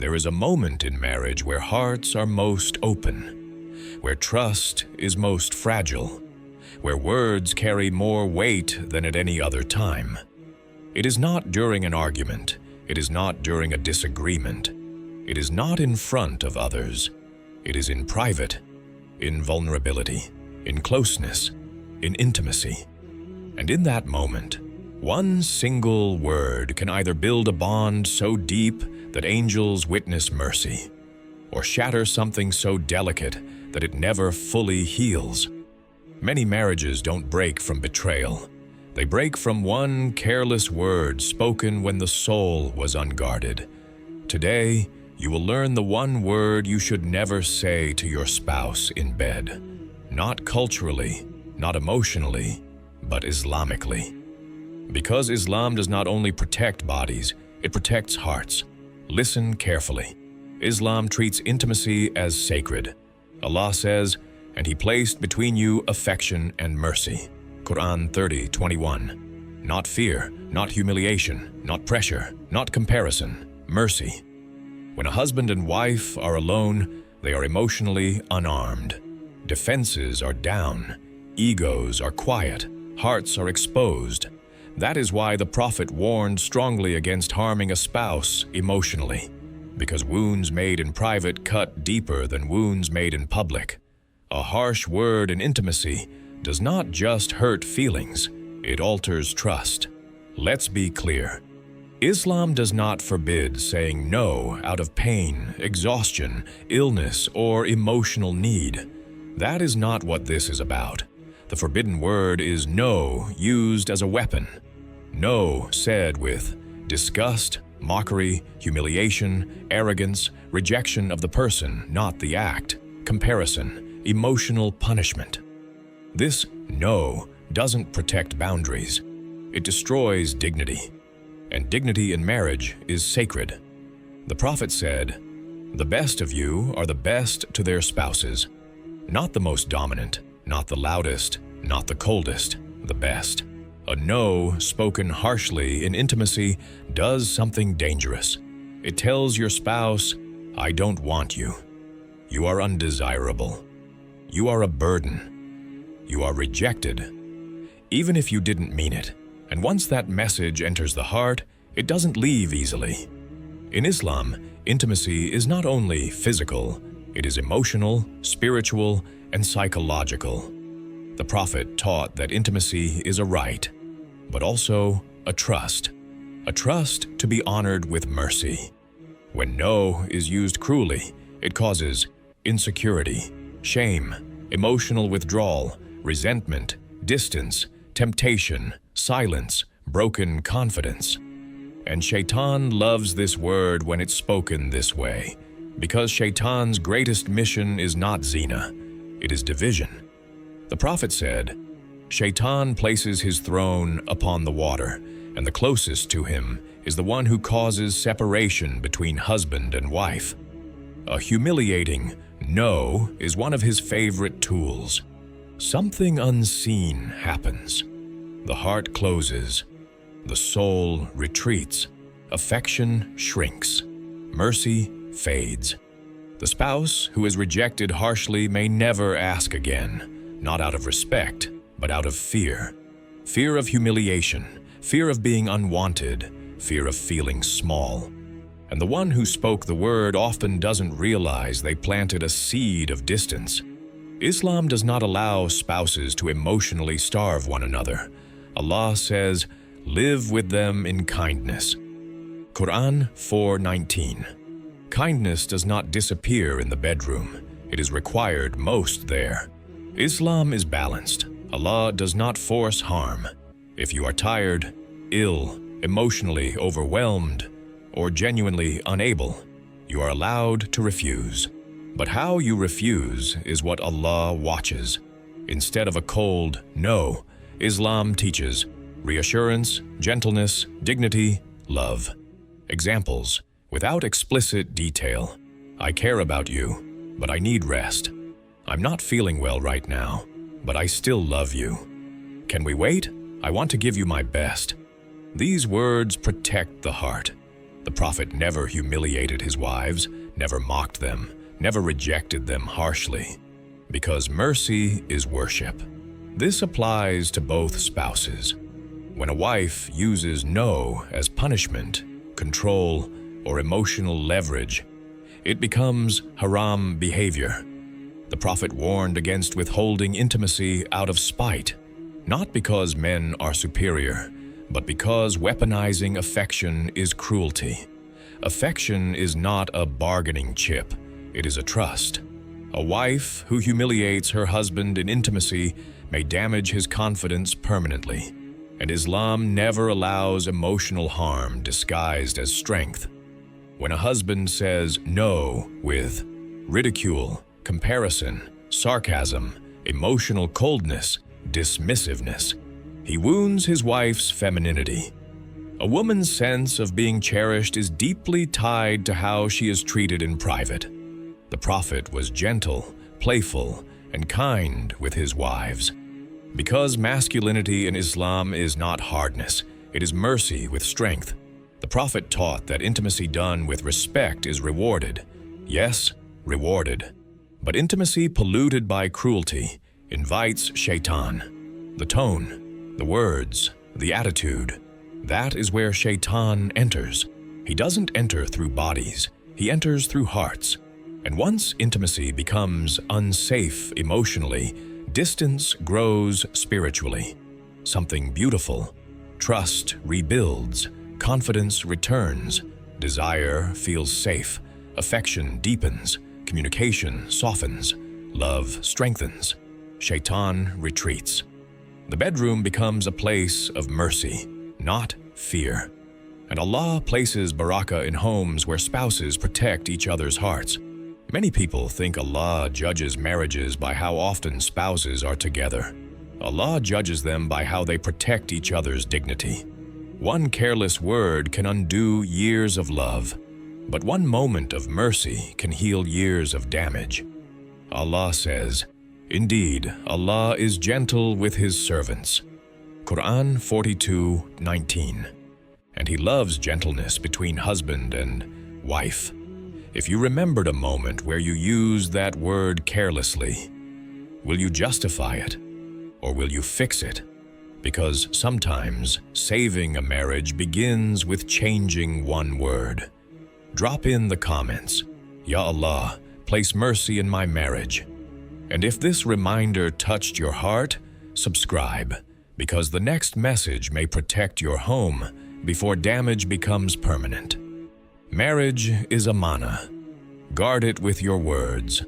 There is a moment in marriage where hearts are most open, where trust is most fragile, where words carry more weight than at any other time. It is not during an argument. It is not during a disagreement. It is not in front of others. It is in private, in vulnerability, in closeness, in intimacy. And in that moment, one single word can either build a bond so deep that angels witness mercy, or shatter something so delicate that it never fully heals. Many marriages don't break from betrayal. They break from one careless word spoken when the soul was unguarded. Today, you will learn the one word you should never say to your spouse in bed. Not culturally, not emotionally, but Islamically. Because Islam does not only protect bodies, it protects hearts. Listen carefully. Islam treats intimacy as sacred. Allah says, "And He placed between you affection and mercy." Quran 30:21. Not fear, not humiliation, not pressure, not comparison, mercy. When a husband and wife are alone, they are emotionally unarmed. Defenses are down. Egos are quiet. Hearts are exposed. That is why the Prophet warned strongly against harming a spouse emotionally, because wounds made in private cut deeper than wounds made in public. A harsh word in intimacy does not just hurt feelings, it alters trust. Let's be clear. Islam does not forbid saying no out of pain, exhaustion, illness, or emotional need. That is not what this is about. The forbidden word is no used as a weapon. No said with disgust, mockery, humiliation, arrogance, rejection of the person, not the act, comparison, emotional punishment. This no doesn't protect boundaries. It destroys dignity. And dignity in marriage is sacred. The Prophet said, "The best of you are the best to their spouses." Not the most dominant, not the loudest, not the coldest, the best. A no spoken harshly in intimacy does something dangerous. It tells your spouse, "I don't want you. You are undesirable. You are a burden. You are rejected." Even if you didn't mean it. And once that message enters the heart, it doesn't leave easily. In Islam, intimacy is not only physical, it is emotional, spiritual, and psychological. The Prophet taught that intimacy is a right, but also a trust to be honored with mercy. When no is used cruelly, it causes insecurity, shame, emotional withdrawal, resentment, distance, temptation, silence, broken confidence. And Shaitan loves this word when it's spoken this way, because Shaitan's greatest mission is not zina, it is division. The Prophet said, "Shaitan places his throne upon the water, and the closest to him is the one who causes separation between husband and wife." A humiliating no is one of his favorite tools. Something unseen happens. The heart closes. The soul retreats. Affection shrinks. Mercy fades. The spouse who is rejected harshly may never ask again, not out of respect, but out of fear. Fear of humiliation, fear of being unwanted, fear of feeling small. And the one who spoke the word often doesn't realize they planted a seed of distance. Islam does not allow spouses to emotionally starve one another. Allah says, "Live with them in kindness." Quran 4:19. Kindness does not disappear in the bedroom. It is required most there. Islam is balanced. Allah does not force harm. If you are tired, ill, emotionally overwhelmed, or genuinely unable, you are allowed to refuse. But how you refuse is what Allah watches. Instead of a cold no, Islam teaches reassurance, gentleness, dignity, love. Examples, without explicit detail. "I care about you, but I need rest. I'm not feeling well right now, but I still love you. Can we wait? I want to give you my best." These words protect the heart. The Prophet never humiliated his wives, never mocked them, never rejected them harshly, because mercy is worship. This applies to both spouses. When a wife uses no as punishment, control, or emotional leverage, it becomes haram behavior. The Prophet warned against withholding intimacy out of spite, not because men are superior, but because weaponizing affection is cruelty. Affection is not a bargaining chip, it is a trust. A wife who humiliates her husband in intimacy may damage his confidence permanently, and Islam never allows emotional harm disguised as strength. When a husband says no with ridicule, comparison, sarcasm, emotional coldness, dismissiveness, he wounds his wife's femininity. A woman's sense of being cherished is deeply tied to how she is treated in private. The Prophet was gentle, playful, and kind with his wives. Because masculinity in Islam is not hardness, it is mercy with strength. The Prophet taught that intimacy done with respect is rewarded. Yes, rewarded. But intimacy polluted by cruelty invites shaitan. The tone, the words, the attitude, that is where shaitan enters. He doesn't enter through bodies, he enters through hearts. And once intimacy becomes unsafe emotionally, distance grows spiritually. Something beautiful. Trust rebuilds, confidence returns, desire feels safe, affection deepens, communication softens, love strengthens, shaitan retreats. The bedroom becomes a place of mercy, not fear. And Allah places barakah in homes where spouses protect each other's hearts. Many people think Allah judges marriages by how often spouses are together. Allah judges them by how they protect each other's dignity. One careless word can undo years of love, but one moment of mercy can heal years of damage. Allah says, "Indeed, Allah is gentle with His servants." Quran 42:19. And He loves gentleness between husband and wife. If you remembered a moment where you used that word carelessly, will you justify it, or will you fix it? Because sometimes saving a marriage begins with changing one word. Drop in the comments, "Ya Allah, place mercy in my marriage." And if this reminder touched your heart, subscribe, because the next message may protect your home before damage becomes permanent. Marriage is amana. Guard it with your words,